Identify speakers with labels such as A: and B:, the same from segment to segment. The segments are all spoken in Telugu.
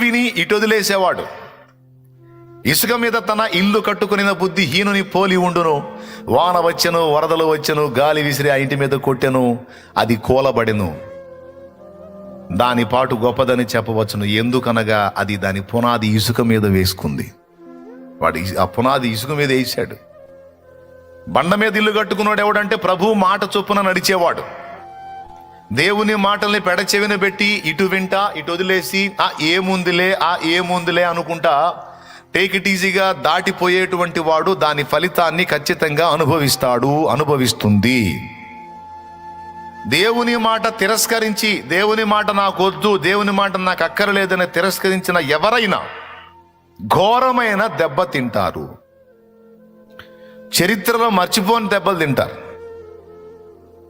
A: విని ఇటు వదిలేసేవాడు. ఇసుక మీద తన ఇల్లు కట్టుకుని బుద్ధి హీనుని పోలి ఉండును. వాన వచ్చెను, వరదలు వచ్చెను, గాలి విసిరి ఆ ఇంటి మీద కొట్టెను, అది కూలబడెను. దాని పాటు గొప్పదని చెప్పవచ్చును, ఎందుకనగా అది దాని పునాది ఇసుక మీద వేసుకుంది. వాడు ఆ పునాది ఇసుక మీద వేసాడు. బండ మీద ఇల్లు కట్టుకున్నాడు ఎవడంటే ప్రభు మాట చొప్పున నడిచేవాడు. దేవుని మాటల్ని పెడచెవిన పెట్టి ఇటు వింటా ఇటు వదిలేసి ఏముందిలే అనుకుంటా టేక్ ఇట్ ఈజీగా దాటిపోయేటువంటి వాడు దాని ఫలితాన్ని ఖచ్చితంగా అనుభవిస్తుంది. దేవుని మాట తిరస్కరించి, దేవుని మాట నాకు వద్దు, దేవుని మాట నాకు అక్కరలేదని తిరస్కరించిన ఎవరైనా ఘోరమైన దెబ్బ తింటారు. చరిత్రలో మర్చిపోని దెబ్బలు తింటారు.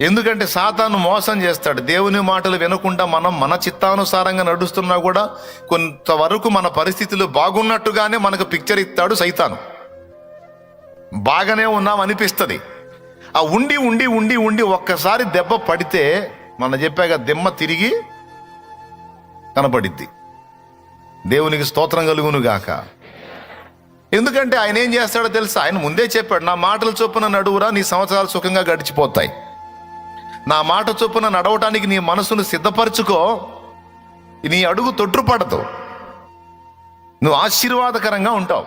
A: ఎందుకంటే సాతాను మోసం చేస్తాడు. దేవుని మాటలు వినకుండా మనం మన చిత్తానుసారంగా నడుస్తున్నా కూడా కొంతవరకు మన పరిస్థితులు బాగున్నట్టుగానే మనకు పిక్చర్ ఇస్తాడు సైతాను. బాగానే ఉన్నాం అనిపిస్తుంది. ఆ ఉండి ఉండి ఉండి ఉండి ఒక్కసారి దెబ్బ పడితే మన చెప్పాక దిమ్మ తిరిగి కనపడిద్ది. దేవునికి స్తోత్రం కలుగును గాక. ఎందుకంటే ఆయన ఏం చేస్తాడో తెలుసా? ఆయన ముందే చెప్పాడు, నా మాటల చొప్పున నడువురా, నీ సంవత్సరాలు సుఖంగా గడిచిపోతాయి. నా మాట చొప్పున నడవటానికి నీ మనసును సిద్ధపరచుకో, నీ అడుగు తొట్రుపడదు, నువ్వు ఆశీర్వాదకరంగా ఉంటావు,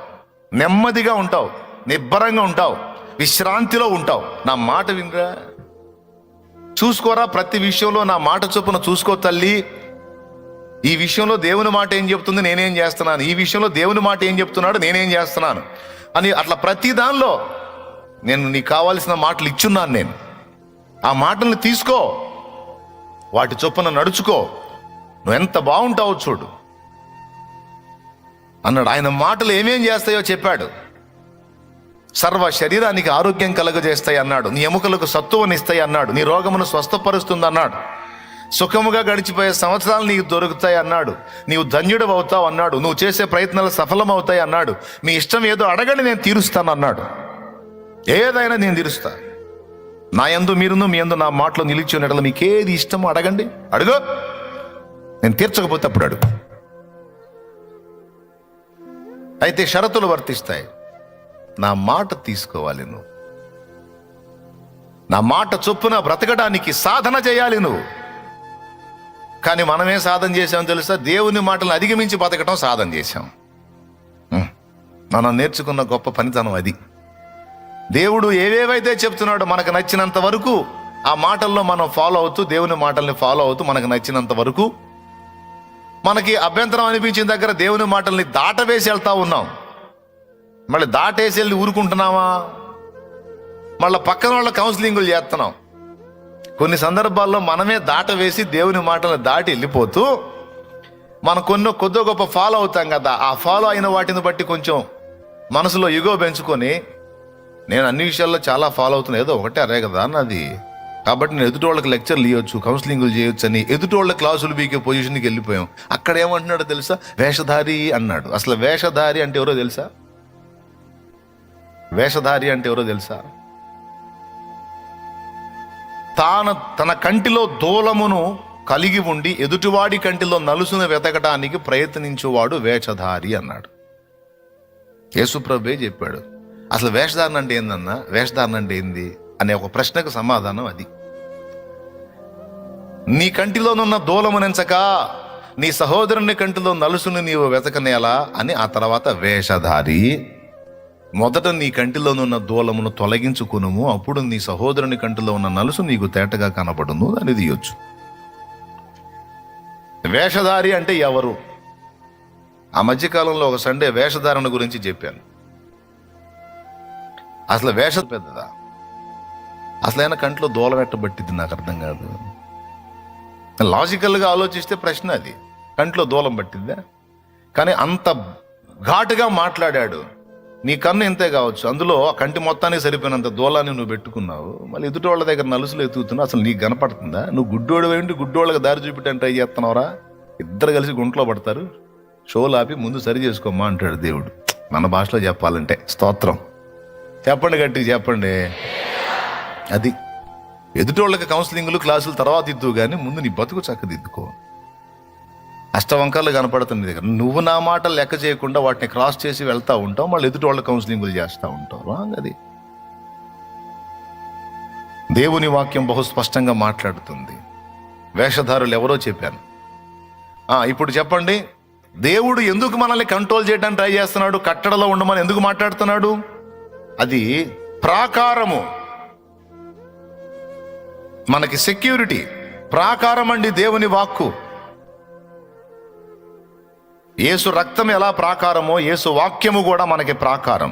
A: నెమ్మదిగా ఉంటావు, నిబ్బరంగా ఉంటావు, విశ్రాంతిలో ఉంటావు. నా మాట వినరా, చూసుకోరా, ప్రతి విషయంలో నా మాట చొప్పున చూసుకో తల్లి. ఈ విషయంలో దేవుని మాట ఏం చెప్తుంది, నేనేం చేస్తున్నాను, ఈ విషయంలో దేవుని మాట ఏం చెప్తున్నాడు, నేనేం చేస్తున్నాను అని అట్లా ప్రతి దానిలో నేను నీకు కావాల్సిన మాటలు ఇచ్చున్నాను. నేను ఆ మాటల్ని తీసుకో, వాటి చొప్పున నడుచుకో, నువ్వు ఎంత బాగుంటావో చూడు అన్నాడు. ఆయన మాటలు ఏమేం చేస్తాయో చెప్పాడు. సర్వ శరీరానికి ఆరోగ్యం కలుగజేస్తాయి అన్నాడు, నీ ఎముకలకు సత్తువనిస్తాయి అన్నాడు, నీ రోగమును స్వస్థపరుస్తుంది అన్నాడు, సుఖముగా గడిచిపోయే సంవత్సరాలు నీకు దొరుకుతాయి అన్నాడు, నీవు ధన్యుడు అవుతావు అన్నాడు, నువ్వు చేసే ప్రయత్నాలు సఫలమవుతాయి అన్నాడు, మీ ఇష్టం ఏదో అడగండి నేను తీరుస్తాను అన్నాడు. ఏదైనా నేను తీరుస్తా, నా యందు మీరును మీ యందు నా మాటలో నిలిచి ఉన్నట్లు మీకేది ఇష్టమో అడగండి, అడుగు, నేను తీర్చకపోతే అప్పుడు అడుగు. అయితే షరతులు వర్తిస్తాయి. నా మాట తీసుకోవాలి, నువ్వు నా మాట చొప్పున బ్రతకడానికి సాధన చేయాలి నువ్వు. కానీ మనమే సాధన చేసాం తెలుసా? దేవుని మాటలను అధిగమించి బతకటం సాధన చేశాం. మనం నేర్చుకున్న గొప్ప పనితనం అది. దేవుడు ఏవేవైతే చెప్తున్నాడో మనకు నచ్చినంత వరకు ఆ మాటల్లో మనం ఫాలో అవుతూ, దేవుని మాటల్ని ఫాలో అవుతూ మనకు నచ్చినంత వరకు, మనకి అభ్యంతరం అనిపించిన దగ్గర దేవుని మాటల్ని దాటవేసి వెళ్తా ఉన్నాం. మళ్ళీ దాటేసి వెళ్ళి ఊరుకుంటున్నామా? మళ్ళీ పక్కన వాళ్ళ కౌన్సిలింగులు చేస్తున్నాం. కొన్ని సందర్భాల్లో మనమే దాటవేసి దేవుని మాటలను దాటి వెళ్ళిపోతూ మనం కొద్దో గొప్ప ఫాలో అవుతాం కదా. ఆ ఫాలో అయిన వాటిని బట్టి కొంచెం మనసులో ఇగో పెంచుకొని, నేను అన్ని విషయాల్లో చాలా ఫాలో అవుతున్నా, ఏదో ఒకటే అరే కదా నాది, కాబట్టి నేను ఎదుటి వాళ్ళకి లెక్చర్లు ఇవ్వచ్చు, కౌన్సిలింగ్లు చేయొచ్చు అని ఎదుటి వాళ్ళ క్లాసులు బీకే పొజిషన్కి వెళ్ళిపోయాం. అక్కడ ఏమంటున్నాడో తెలుసా? వేషధారి అన్నాడు. అసలు వేషధారి అంటే ఎవరో తెలుసా? వేషధారి అంటే ఎవరో తెలుసా? తన కంటిలో దూలమును కలిగి ఉండి ఎదుటివాడి కంటిలో నలుసును వెతకటానికి ప్రయత్నించువాడు వేషధారి అన్నాడు. యేసుప్రభువే చెప్పాడు. అసలు వేషధారణ అంటే ఏందన్నా, వేషధారణ అంటే ఏంది అనే ఒక ప్రశ్నకు సమాధానం అది. నీ కంటిలోనున్న దూలమునెంచక నీ సహోదరుని కంటిలో నలుసును నీవు వెతకనేలా అని. ఆ తర్వాత వేషధారి, మొదట నీ కంటిలోనున్న దూలమును తొలగించుకునుము, అప్పుడు నీ సహోదరుని కంటిలో ఉన్న నలుసు నీకు తేటగా కనపడును అని తీయొచ్చు. వేషధారి అంటే ఎవరు? ఆ మధ్యకాలంలో ఒక సండే వేషధారణ గురించి చెప్పాను. అసలు వేష పెద్దదా? అసలైన కంట్లో దూలం ఎట్టబట్టింది నాకు అర్థం కాదు. లాజికల్గా ఆలోచిస్తే ప్రశ్న అది, కంట్లో దూలం పట్టిద్దా? కానీ అంత ఘాటుగా మాట్లాడాడు. నీ కన్ను ఎంతే కావచ్చు, అందులో ఆ కంటి మొత్తానికి సరిపోయినంత దూలాన్ని నువ్వు పెట్టుకున్నావు, మళ్ళీ ఎదుటి వాళ్ళ దగ్గర నలుసులు ఎత్తుకుతున్నావు, అసలు నీకు కనపడుతుందా? నువ్వు గుడ్డోడు ఏంటి, గుడ్డోళ్ళకి దారి చూపెట్టని ట్రై చేస్తున్నావురా? ఇద్దరు కలిసి గుంట్లో పడతారు. షోలు ఆపి ముందు సరి చేసుకోమ్మా అంటాడు దేవుడు. మన భాషలో చెప్పాలంటే స్తోత్రం చెప్పండి, గట్టిగా చెప్పండి. అది ఎదుటి వాళ్ళకి కౌన్సిలింగ్లు క్లాసులు తర్వాత ఇద్దు, కానీ ముందు నీ బతుకు చక్కదిద్దుకో. అష్టవంకర్లు కనపడుతుంది నీ దగ్గర. నువ్వు నా మాటలు లెక్క చేయకుండా వాటిని క్రాస్ చేసి వెళ్తా ఉంటావు, మళ్ళీ ఎదుటి వాళ్ళ కౌన్సిలింగ్లు చేస్తూ ఉంటావు. రాంగ్ అది. దేవుని వాక్యం బహు స్పష్టంగా మాట్లాడుతుంది. వేషధారులు ఎవరో చెప్పాను. ఇప్పుడు చెప్పండి, దేవుడు ఎందుకు మనల్ని కంట్రోల్ చేయడానికి ట్రై చేస్తున్నాడు? కట్టడలో ఉండమని ఎందుకు మాట్లాడుతున్నాడు? అది ప్రాకారము, మనకి సెక్యూరిటీ. ప్రాకారం అండి దేవుని వాక్కు. యేసు రక్తం ఎలా ప్రాకారమో యేసు వాక్యము కూడా మనకి ప్రాకారం.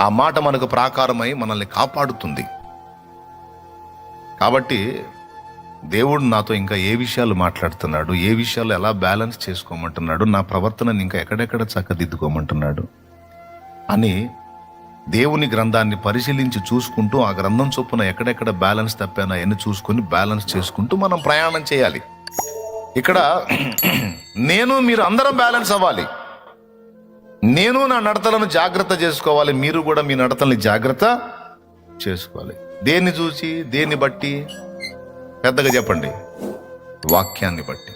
A: ఆ మాట మనకు ప్రాకారమై మనల్ని కాపాడుతుంది. కాబట్టి దేవుడు నాతో ఇంకా ఏ విషయాలు మాట్లాడుతున్నాడు, ఏ విషయాలు ఎలా బ్యాలెన్స్ చేసుకోమంటున్నాడు, నా ప్రవర్తనని ఇంకా ఎక్కడెక్కడ చక్కదిద్దుకోమంటున్నాడు అని దేవుని గ్రంథాన్ని పరిశీలించి చూసుకుంటూ, ఆ గ్రంథం చొప్పున ఎక్కడెక్కడ బ్యాలెన్స్ తప్పానో అవన్నీ చూసుకొని బ్యాలెన్స్ చేసుకుంటూ మనం ప్రయాణం చేయాలి. ఇక్కడ నేను మీరు అందరం బ్యాలెన్స్ అవ్వాలి. నేను నా నడతలను జాగ్రత్త చేసుకోవాలి, మీరు కూడా మీ నడతల్ని జాగ్రత్త చేసుకోవాలి. దేన్ని చూసి, దేన్ని బట్టి? పెద్దగా చెప్పండి. వాక్యాన్ని బట్టి.